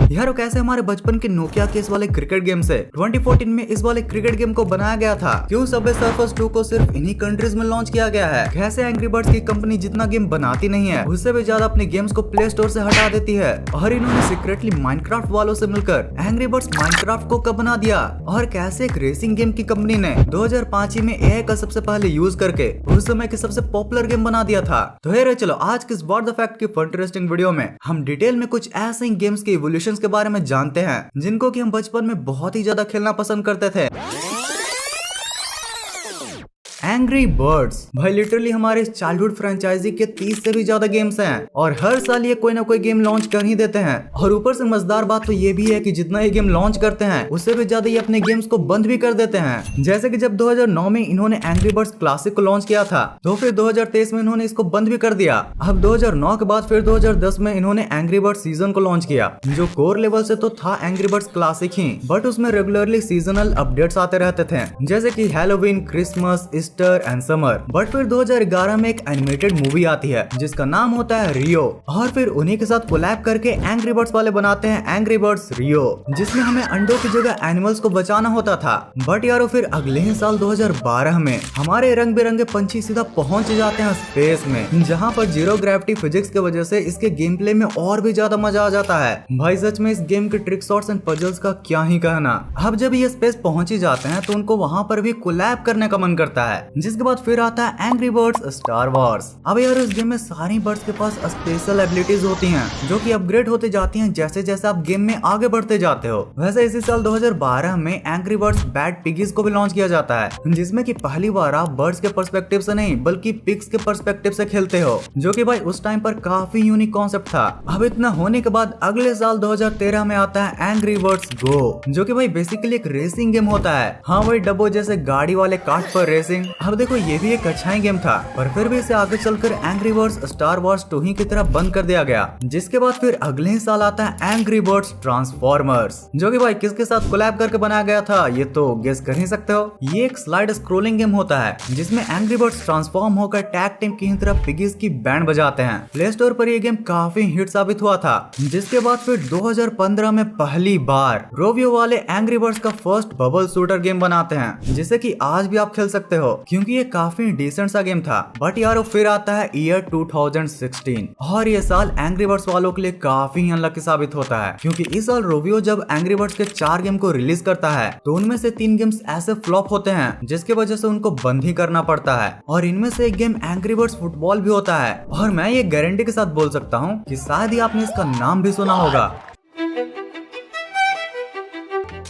यार कैसे हमारे बचपन के नोकिया के इस वाले क्रिकेट गेम से 2014 में इस वाले क्रिकेट गेम को बनाया गया था। क्यों सबवे सर्फर्स 2 को सिर्फ इन्हीं कंट्रीज में लॉन्च किया गया है। कैसे एंग्री बर्ड्स की कंपनी जितना गेम बनाती नहीं है उससे भी ज्यादा अपने गेम्स को प्ले स्टोर से हटा देती है, और इन्होंने सीक्रेटली माइनक्राफ्ट वालों से मिलकर एंग्री बर्ड्स माइनक्राफ्ट को कब बना दिया, और कैसे एक रेसिंग गेम की कंपनी ने 2005 में एआई का सबसे पहले यूज करके उस समय के सबसे पॉपुलर गेम बना दिया था। तो हे चलो आज किस व्हाट द फैक्ट की इंटरेस्टिंग वीडियो में हम डिटेल में कुछ ऐसे ही गेम्स के इवोल्यूशन के बारे में जानते हैं जिनको कि हम बचपन में बहुत ही ज्यादा खेलना पसंद करते थे। एंग्री बर्ड्स भाई लिटरली हमारे चाइल्डहुड फ्रेंचाइजी के 30 से भी ज्यादा गेम्स हैं और हर साल ये कोई ना कोई गेम लॉन्च कर ही देते हैं। और ऊपर से मजेदार बात तो ये भी है कि जितना ये गेम लॉन्च करते हैं उससे भी ज्यादा ये अपने गेम्स को बंद भी कर देते हैं। जैसे कि जब 2009 में इन्होंने एंग्री बर्ड्स क्लासिक को लॉन्च किया था तो फिर 2023 में इन्होंने इसको बंद भी कर दिया। अब 2009 के बाद फिर 2010 में इन्होंने एंग्री बर्ड्स सीजन को लॉन्च किया, जो कोर लेवल से तो था angry birds classic he, but उसमें रेगुलरली सीजनल अपडेट्स आते रहते थे जैसे कि Halloween, Christmas, Easter and summer. But फिर 2011 में एक एनिमेटेड मूवी आती है जिसका नाम होता है रियो, और फिर उन्हीं के साथ कोलैब करके एंग्री बर्ड्स वाले बनाते हैं एंग्री बर्ड्स रियो, जिसमें हमें अंडों की जगह एनिमल्स को बचाना होता था। बट यारो फिर अगले ही साल 2012 में हमारे रंग बिरंगे पंछी सीधा पहुंच जाते हैं स्पेस में, जहां पर जीरो ग्रेविटी फिजिक्स की वजह से इसके गेम प्ले में और भी ज्यादा मजा आ जाता है। भाई सच में इस गेम के ट्रिक शॉट्स एंड पजल्स का क्या ही कहना। अब जब ये स्पेस पहुंच ही जाते हैं तो उनको वहां पर भी कोलैब करने का मन करता है, जिसके बाद फिर आता है एंग्री बर्ड्स स्टार वॉर्स। अब यार इस गेम में सारी बर्ड्स के पास स्पेशल एबिलिटीज होती हैं जो कि अपग्रेड होते जाती हैं जैसे जैसे आप गेम में आगे बढ़ते जाते हो। वैसे इसी साल 2012 में एंग्री बर्ड्स बैड पिगीज को भी लॉन्च किया जाता है, जिसमें कि पहली बार आप बर्ड्स के पर्सपेक्टिव से नहीं बल्कि पिग्स के पर्सपेक्टिव से खेलते हो, जो कि भाई उस टाइम पर काफी यूनिक कॉन्सेप्ट था। अब इतना होने के बाद अगले साल 2013 में आता है एंग्री बर्ड्स गो, जो कि भाई बेसिकली एक रेसिंग गेम होता है। हाँ वही डब्बो जैसे गाड़ी वाले कार्ट पर रेसिंग। अब देखो ये भी एक अच्छा ही गेम था, पर फिर भी इसे आगे चलकर एंग्री बर्ड्स स्टार वॉर्स 2 ही की तरह बंद कर दिया गया। जिसके बाद फिर अगले ही साल आता है एंग्री बर्ड्स ट्रांसफॉर्मर्स, जो कि भाई किसके साथ कोलैब करके बनाया गया था ये तो गेस कर ही सकते हो। ये एक स्लाइड स्क्रोलिंग गेम होता है जिसमें एंग्री बर्ड्स ट्रांसफॉर्म होकर टैग टीम की तरह पिगीज की बैंड बजाते हैं। प्ले स्टोर पर ये गेम काफी हिट साबित हुआ था। जिसके बाद फिर 2015 में पहली बार रोवियो वाले एंग्री बर्ड्स का फर्स्ट बबल शूटर गेम बनाते हैं, जिसे कि आज भी आप खेल सकते हो क्योंकि ये काफी डिसेंट सा गेम था। बट यारो फिर आता है ईयर 2016, और ये साल एंग्री बर्ड्स वालों के लिए काफी अनलकी साबित होता है, क्योंकि इस साल रोवियो जब एंग्री बर्ड्स के 4 गेम को रिलीज करता है तो उनमें से 3 गेम्स ऐसे फ्लॉप होते हैं जिसकी वजह से उनको बंद ही करना पड़ता है, और इनमें से एक गेम एंग्री बर्ड्स फुटबॉल भी होता है। और मैं ये गारंटी के साथ बोल सकता हूँ कि शायद ही आपने इसका नाम भी सुना होगा।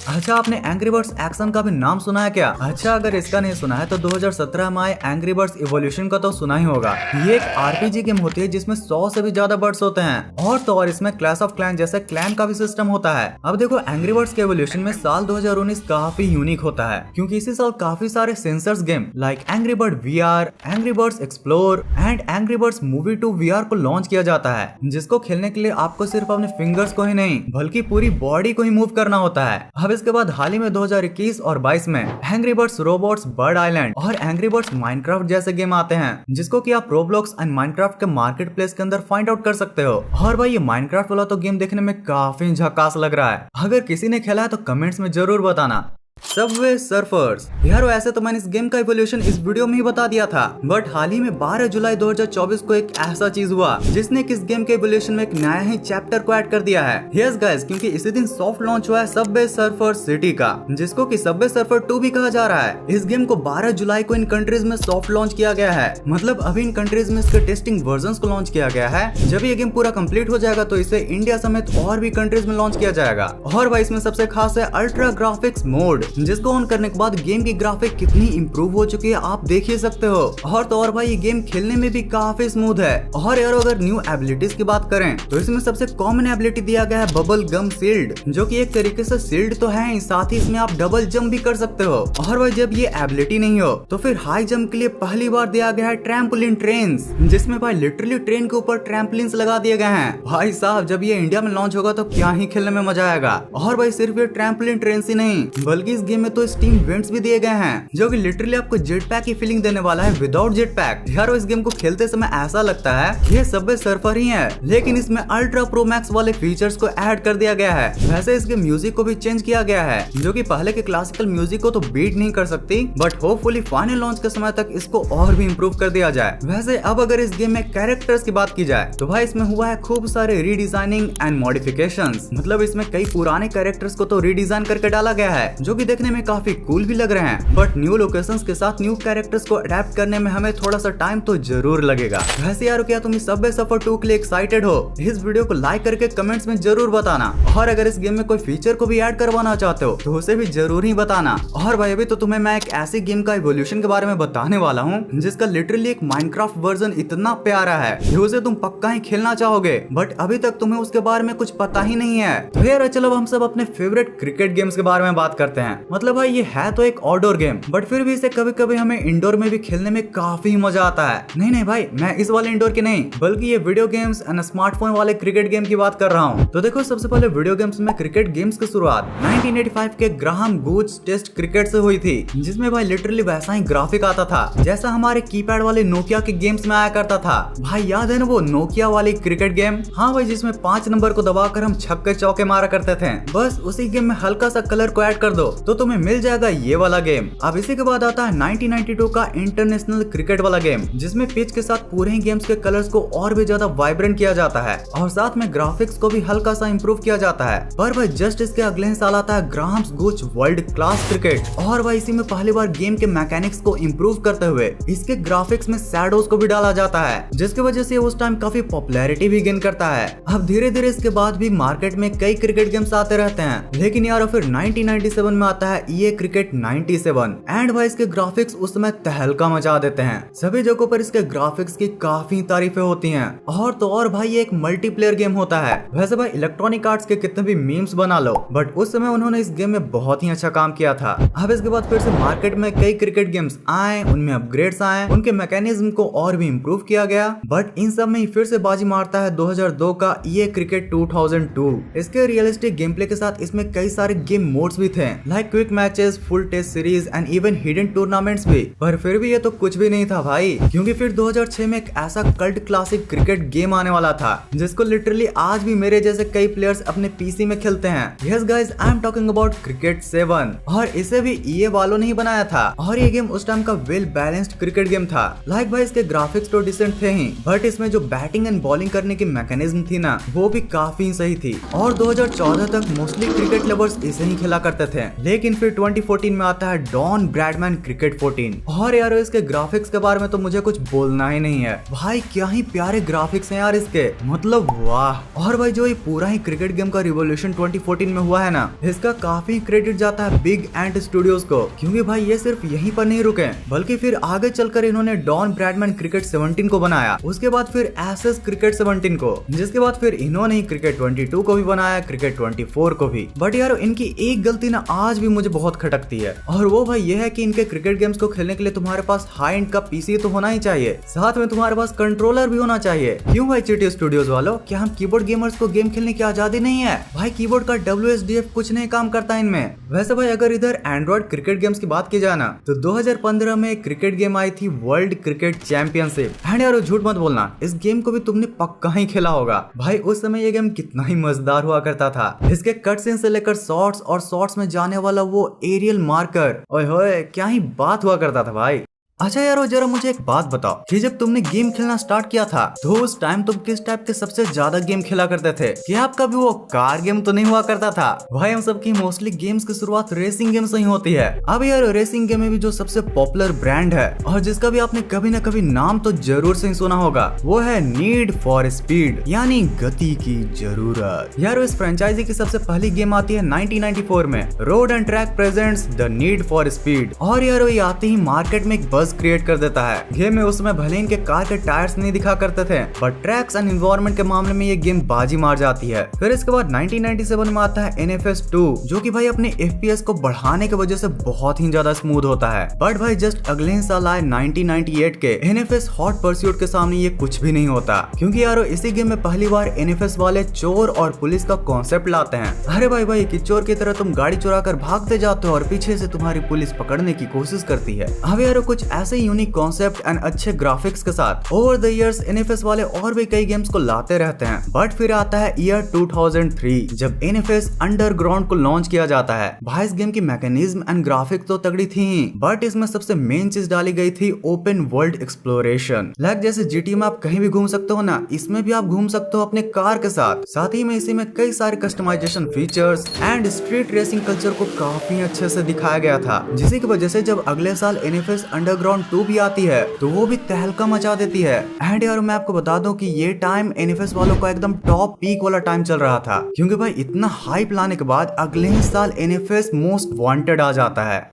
अच्छा आपने एंग्री बर्ड्स एक्शन का भी नाम सुना है क्या? अच्छा अगर इसका नहीं सुना है तो 2017 में आए एंग्री बर्ड्स इवोल्यूशन का तो सुना ही होगा। ये एक आरपीजी गेम होती है जिसमें 100 से भी ज्यादा बर्ड्स होते हैं, और तो और इसमें क्लैश ऑफ क्लैन जैसे क्लैन का भी सिस्टम होता है। अब देखो एंग्री बर्ड्स के इवोल्यूशन में साल 2019 काफी यूनिक होता है, क्योंकि इसी साल काफी सारे sensors game like angry bird VR, angry birds explore and angry birds movie 2 VR को लॉन्च किया जाता है, जिसको खेलने के लिए आपको सिर्फ अपने फिंगर्स को ही नहीं बल्कि पूरी बॉडी को ही मूव करना होता है। अब इसके बाद हाल ही में 2021 और 22 में angry birds robots bird island और एंग्री बर्ड्स माइनक्राफ्ट जैसे गेम आते हैं, जिसको कि आप रोब्लॉक्स एंड माइनक्राफ्ट के मार्केट प्लेस के अंदर फाइंड आउट कर सकते हो। और भाई ये माइनक्राफ्ट वाला तो गेम देखने में काफी झकास लग रहा है। अगर किसी ने खेला है तो कमेंट्स में जरूर बताना। सबवे सर्फर्स यारो ऐसे तो मैंने इस गेम का इवोल्यूशन इस वीडियो में ही बता दिया था, बट हाल ही में 12 जुलाई 2024 को एक ऐसा चीज हुआ जिसने इस गेम के इवोल्यूशन में एक नया ही चैप्टर को ऐड कर दिया है। यस गाइस, क्योंकि इसी दिन सॉफ्ट लॉन्च हुआ है सबवे सर्फर सिटी का, जिसको कि सबवे सर्फर 2 भी कहा जा रहा है। इस गेम को 12 जुलाई को इन कंट्रीज में सॉफ्ट लॉन्च किया गया है, मतलब अभी इन कंट्रीज में इसके टेस्टिंग वर्जन को लॉन्च किया गया है। जब ये गेम पूरा कंप्लीट हो जाएगा तो इसे इंडिया समेत और भी कंट्रीज में लॉन्च किया जाएगा। और भाई इसमें सबसे खास है अल्ट्रा ग्राफिक्स मोड, जिसको ऑन करने के बाद गेम की ग्राफिक कितनी इंप्रूव हो चुकी है आप देख ही सकते हो। और तो और भाई ये गेम खेलने में भी काफी स्मूथ है। और यार अगर न्यू एबिलिटीज की बात करें तो इसमें सबसे कॉमन एबिलिटी दिया गया है बबल गम शील्ड, जो कि एक तरीके से शील्ड तो है ही, साथ ही इसमें आप डबल जंप भी कर सकते हो। और भाई जब ये एबिलिटी नहीं हो तो फिर हाई जंप के लिए पहली बार दिया गया है ट्रैम्पोलिन ट्रेन्स, जिसमें भाई लिटरली ट्रेन के ऊपर ट्रैम्पोलिन्स लगा दिए गए हैं। भाई साहब जब ये इंडिया में लॉन्च होगा तो क्या ही खेलने में मजा आएगा। और भाई सिर्फ ये ट्रैम्पोलिन ट्रेन ही नहीं बल्कि इस गेम में तो स्टीम वेंट्स भी दिए गए हैं जो कि लिटरली आपको जेट पैक की फीलिंग देने वाला है विदाउट जेट पैक। यार इस गेम को खेलते समय ऐसा लगता है ये सबवे सर्फर ही है, लेकिन इसमें अल्ट्रा प्रो मैक्स वाले फीचर्स को ऐड कर दिया गया है। वैसे इसके म्यूजिक को भी चेंज किया गया है जो कि पहले के क्लासिकल म्यूजिक को तो बीट नहीं कर सकती, बट होपफुली फाइनल लॉन्च के समय तक इसको और भी इम्प्रूव कर दिया जाए। वैसे अब अगर इस गेम में कैरेक्टर्स की बात की जाए तो भाई इसमें हुआ है खूब सारे रीडिजाइनिंग एंड मॉडिफिकेशंस। मतलब इसमें कई पुराने कैरेक्टर्स को तो रीडिजाइन करके डाला गया है जो कि देखने में काफी कूल भी लग रहे हैं, बट न्यू लोकेशंस के साथ न्यू कैरेक्टर्स को अडेप्ट करने में हमें थोड़ा सा टाइम तो जरूर लगेगा। वैसे यार क्या तुम सबवे सर्फर 2 के लिए एक्साइटेड हो? इस वीडियो को लाइक करके कमेंट्स में जरूर बताना, और अगर इस गेम में कोई फीचर को भी ऐड करवाना चाहते हो तो उसे भी जरूर ही बताना। और भाई अभी तो तुम्हें मैं एक ऐसी गेम का इवोल्यूशन के बारे में बताने वाला हूँ जिसका लिटरली एक माइनक्राफ्ट वर्जन इतना प्यारा है कि उसे तुम पक्का ही खेलना चाहोगे, बट अभी तक तुम्हें उसके बारे में कुछ पता ही नहीं है। तो यार चलो हम सब अपने फेवरेट क्रिकेट गेम्स के बारे में बात करते हैं। मतलब भाई ये है तो एक आउटडोर गेम, बट फिर भी इसे कभी कभी हमें इंडोर में भी खेलने में काफी मजा आता है। नहीं भाई मैं इस वाले इंडोर की नहीं, बल्कि ये वीडियो गेम्स एंड स्मार्टफोन वाले क्रिकेट गेम की बात कर रहा हूँ। तो देखो सबसे पहले वीडियो गेम्स में क्रिकेट गेम्स की शुरुआत 1985 के ग्राहम गुज टेस्ट क्रिकेट से हुई थी, जिसमें भाई लिटरली वैसा ही ग्राफिक आता था जैसा हमारे कीपैड वाले नोकिया के गेम्स में आया करता था। भाई याद है ना वो नोकिया वाली क्रिकेट गेम? हाँ भाई जिसमें 5 नंबर को दबाकर हम छक्के चौके मारा करते थे। बस उसी गेम में हल्का सा कलर को ऐड कर दो तो तुम्हें मिल जाएगा ये वाला गेम। अब इसी के बाद आता है 1992 का इंटरनेशनल क्रिकेट वाला गेम, जिसमें पिच के साथ पूरे ही गेम्स के कलर्स को और भी ज्यादा वाइब्रेंट किया जाता है और साथ में ग्राफिक्स को भी हल्का सा इम्प्रूव किया जाता है। पर भाई जस्ट इसके अगले ही साल आता है ग्राहम्स गुच वर्ल्ड क्लास क्रिकेट, और भाई इसी में पहली बार गेम के मैकेनिक्स को इम्प्रूव करते हुए इसके ग्राफिक्स में शैडोज को भी डाला जाता है, जिसकी वजह से उस टाइम काफी पॉपुलैरिटी भी गेन करता है। अब धीरे धीरे इसके बाद भी मार्केट में कई क्रिकेट गेम्स आते रहते हैं, लेकिन यार फिर 1997 में आता है EA क्रिकेट 97, एंड भाई इसके ग्राफिक्स उस समय तहलका मचा देते हैं। सभी जगहों पर इसके ग्राफिक्स की काफी तारीफें होती हैं, और तो और भाई ये एक मल्टीप्लेयर गेम होता है। वैसे भाई इलेक्ट्रॉनिक आर्ट्स के कितने भी मीम्स बना लो, बट उस समय उन्होंने इस गेम में बहुत ही अच्छा काम किया था। अब इसके बाद फिर से मार्केट में कई क्रिकेट गेम्स आए, उनमें अपग्रेड्स आए, उनके मैकेनिज्म को और भी इम्प्रूव किया गया, बट इन सब में फिर से बाजी मारता है 2002 का EA क्रिकेट 2002। इसके रियलिस्टिक गेम प्ले के साथ इसमें कई सारे गेम मोड्स भी थे, like quick matches, full test series and even hidden tournaments भी। पर फिर भी ये तो कुछ भी नहीं था भाई, क्योंकि फिर 2006 में एक ऐसा कल्ट क्लासिक क्रिकेट गेम आने वाला था जिसको लिटरली आज भी मेरे जैसे कई प्लेयर्स अपने पीसी में खेलते हैं। Yes guys I am talking about cricket 7, और इसे भी EA वालों ने ही बनाया था, और ये गेम उस टाइम का वेल बैलेंस्ड क्रिकेट गेम था। लाइक भाई इसके ग्राफिक्स तो डिसेंट थे ही, बट इसमें जो बैटिंग एंड बॉलिंग करने की मैकेनिज्म थी ना वो भी काफी सही थी, और 2014 तक मोस्टली क्रिकेट लवर्स इसे ही खेला करते थे। लेकिन फिर 2014 में आता है डॉन ब्रैडमैन क्रिकेट 14, और यार इसके ग्राफिक्स के बारे में तो मुझे कुछ बोलना ही नहीं है। भाई क्या ही प्यारे ग्राफिक्स हैं यार इसके, मतलब वाह। और भाई जो ये पूरा ही क्रिकेट गेम का रिवोल्यूशन 2014 में हुआ है ना, इसका काफी क्रेडिट जाता है बिग एंट स्टूडियोज को, क्योंकि भाई ये सिर्फ यहीं पर नहीं रुके, बल्कि फिर आगे चलकर इन्होंने डॉन ब्रैडमैन क्रिकेट 17 को बनाया, उसके बाद फिर एसएस क्रिकेट 17 को, जिसके बाद फिर इन्होंने ही क्रिकेट 22 को भी बनाया, क्रिकेट 24 को भी। बट यार इनकी एक गलती ना आज भी मुझे बहुत खटकती है, और वो भाई ये है कि इनके क्रिकेट गेम्स को खेलने के लिए तुम्हारे पास हाई एंड का पीसी तो होना ही चाहिए, साथ में तुम्हारे पास कंट्रोलर भी होना चाहिए। क्यों भाई चीटी स्टूडियोज वालों, क्या हम कीबोर्ड गेमर्स को गेम खेलने की आजादी नहीं है? भाई कीबोर्ड का WSDF कुछ नहीं काम करता इनमें। वैसे भाई अगर इधर एंड्रॉइड क्रिकेट गेम्स की बात की जाए ना, तो 2015 में एक क्रिकेट गेम आई थी वर्ल्ड क्रिकेट चैंपियनशिप, एंड यार झूठ मत बोलना इस गेम को भी तुमने पक्का ही खेला होगा। भाई उस समय ये गेम कितना ही मजेदार हुआ करता था, इसके कट सीन से लेकर शॉट्स और शॉट्स में जाने वाला वो एरियल मार्कर, ओए होए क्या ही बात हुआ करता था भाई। अच्छा यारो जरा मुझे एक बात बताओ कि जब तुमने गेम खेलना स्टार्ट किया था तो उस टाइम तुम किस टाइप के सबसे ज्यादा गेम खेला करते थे? क्या आपका भी वो कार गेम तो नहीं हुआ करता था? भाई हम सबकी मोस्टली गेम्स की शुरुआत रेसिंग गेम से ही होती है। अब यार रेसिंग गेम में भी जो सबसे पॉपुलर ब्रांड है और जिसका भी आपने कभी न कभी नाम तो जरूर से ही सुना होगा, वो है नीड फॉर स्पीड, यानी गति की जरूरत। यार इस फ्रेंचाइजी की सबसे पहली गेम आती है 1994 में, road and track presents the need for speed, और यार ये आते ही मार्केट में एक बज बज क्रिएट कर देता है। गेम में उस समय भले इनके कार के टायर्स नहीं दिखा करते थे, बट ट्रैक्स एंड एनवायरनमेंट के मामले में ये गेम बाजी मार जाती है। फिर इसके बाद 1997 में आता है NFS 2, जो कि भाई अपने FPS को बढ़ाने की वजह से बहुत ही ज्यादा स्मूथ होता है। बट भाई जस्ट अगले ही साल आए 1998 के NFS हॉट परस्यूट के सामने ये कुछ भी नहीं होता, क्योंकि यारो इसी गेम में पहली बार NFS वाले चोर और पुलिस का कॉन्सेप्ट लाते हैं। अरे भाई कि चोर की तरह तुम गाड़ी चुरा कर भागते जाते हो और पीछे से तुम्हारी पुलिस पकड़ने की कोशिश करती है। अब यारो कुछ ऐसे यूनिक कॉन्सेप्ट एंड अच्छे ग्राफिक्स के साथ ओवर द इयर्स NFS वाले और भी कई गेम्स को लाते रहते हैं। बट फिर आता है ईयर 2003 जब NFS अंडरग्राउंड को लॉन्च किया जाता है। भाई इस गेम की मैकेनिज्म एंड ग्राफिक्स तो तगड़ी थी, बट इसमें सबसे मेन चीज डाली गई थी ओपन वर्ल्ड एक्सप्लोरेशन। लाइक जैसे GTA में आप कहीं भी घूम सकते हो ना, इसमें भी आप घूम सकते हो अपने कार के साथ ही में इसी में कई सारे customisation features and street racing culture को काफी अच्छे से दिखाया गया था, जिसी की वजह से जब अगले साल NFS अंडरग्राउंड 2 भी आती है तो वो भी तहलका मचा देती है। एंड यार मैं आपको बता दूं कि ये टाइम NFS वालों का एकदम टॉप पीक वाला टाइम चल रहा था, क्योंकि भाई इतना हाइप लाने के बाद अगले ही साल NFS मोस्ट वांटेड आ जाता है।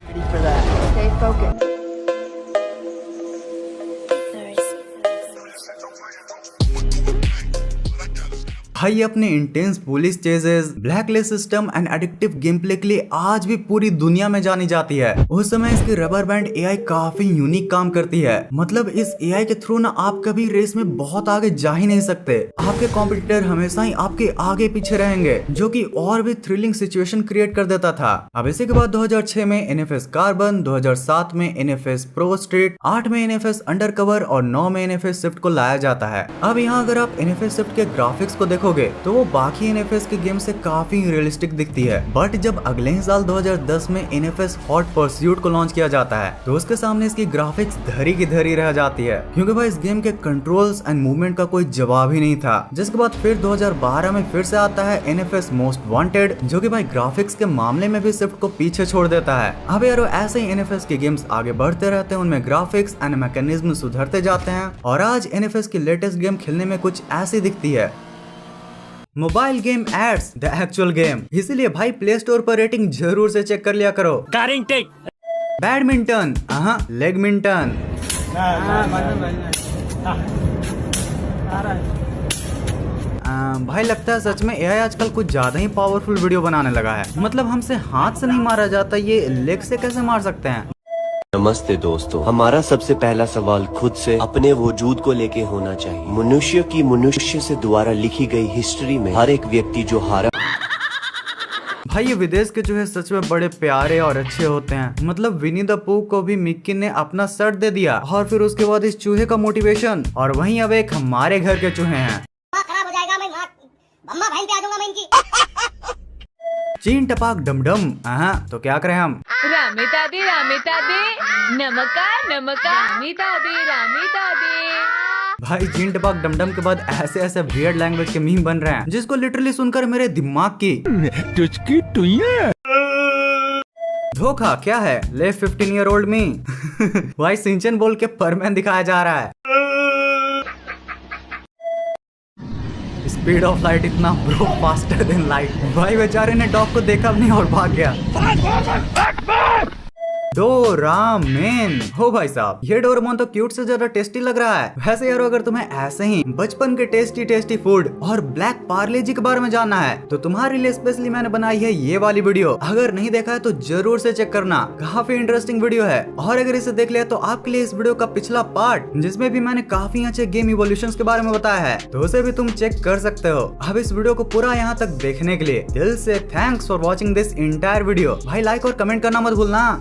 भाई अपने intense police ceases, blacklist system and addictive game play के लिए आज भी पूरी दुनिया में जानी जाती है। उस समय इसकी रबर बैंड AI काफी यूनिक काम करती है। मतलब इस AI के थ्रू ना आप कभी रेस में बहुत आगे जा ही नहीं सकते, आपके कॉम्पिटिटर हमेशा ही आपके आगे पीछे रहेंगे, जो कि और भी थ्रिलिंग सिचुएशन क्रिएट कर देता था। अब इसी के बाद 2006 में NFS कार्बन, 2007 में NFS प्रो स्ट्रीट, 8 में NFS अंडरकवर और 9 में NFS स्विफ्ट को लाया जाता है। अब यहाँ अगर आप NFS स्विफ्ट के ग्राफिक्स को देखोगे तो वो बाकी NFS के गेम से काफी रियलिस्टिक दिखती है। बट जब अगले ही साल 2010 में NFS हॉट परस्यूट को लॉन्च किया जाता है तो उसके सामने इसकी ग्राफिक्स धरी की धरी रह जाती है, क्योंकि भाई इस गेम के कंट्रोल्स एंड मूवमेंट का कोई जवाब ही नहीं था। जिसके बाद फिर 2012 में फिर से आता है NFS मोस्ट वांटेड, जो कि भाई ग्राफिक्स के मामले में भी स्विफ्ट को पीछे छोड़ देता है। अब यारो ऐसे ही NFS के गेम्स आगे बढ़ते रहते हैं, उनमें ग्राफिक्स एंड मैकेनिज्म सुधरते जाते हैं और आज NFS की लेटेस्ट गेम खेलने में कुछ ऐसी दिखती है। Mobile game ads the actual game, इसीलिए भाई प्ले स्टोर पर रेटिंग जरूर से चेक कर लिया करो। बैडमिंटन, लेगमिंटन, भाई लगता है सच में AI आजकल कुछ ज्यादा ही पावरफुल वीडियो बनाने लगा है। मतलब हमसे हाथ से नहीं मारा जाता, ये लेग से कैसे मार सकते हैं। नमस्ते दोस्तों, हमारा सबसे पहला सवाल खुद से अपने वजूद को लेके होना चाहिए। मनुष्य की मनुष्य से द्वारा लिखी गई हिस्ट्री में हर एक व्यक्ति जो हारा। भाई ये विदेश के चूहे सच में बड़े प्यारे और अच्छे होते हैं। मतलब विनी द पू को भी मिक्की ने अपना शर्ट दे दिया और फिर उसके बाद इस चूहे का मोटिवेशन, और वहीं अब एक हमारे घर के चूहे हैं। खराब हो जाएगा, मैं अम्मा बहन पे आ जाऊंगा मैं इनकी। चीन टपाक डमडम, तो क्या करें हम। रामिता दी नमका रामिता दी। भाई चीन टपाक डमडम के बाद ऐसे ऐसे वियर्ड लैंग्वेज के मीम बन रहे हैं जिसको लिटरली सुनकर मेरे दिमाग की धोखा क्या है। ले 15 ईयर ओल्ड मी भाई सिंचन बोल के परमैन दिखाया जा रहा है। स्पीड ऑफ लाइट इतना ब्रो फास्टर देन लाइट। भाई बेचारे ने डॉग को देखा भी नहीं और भाग गया। डोरामेन, हो भाई साहब ये डोरेमोन तो क्यूट से ज्यादा टेस्टी लग रहा है। वैसे यारो अगर तुम्हें ऐसे ही बचपन के टेस्टी फूड और ब्लैक पार्ले जी के बारे में जानना है तो तुम्हारे लिए स्पेशली मैंने बनाई है ये वाली वीडियो। अगर नहीं देखा है तो जरूर से चेक करना, काफी इंटरेस्टिंग वीडियो है। और अगर इसे देख लिया तो आपके लिए इस वीडियो का पिछला पार्ट जिसमें भी मैंने काफी अच्छे गेम इवोल्यूशंस के बारे में बताया है तो उसे भी तुम चेक कर सकते हो। अब इस वीडियो को पूरा यहाँ तक देखने के लिए दिल से thanks for watching this entire video. भाई लाइक और कमेंट करना मत भूलना।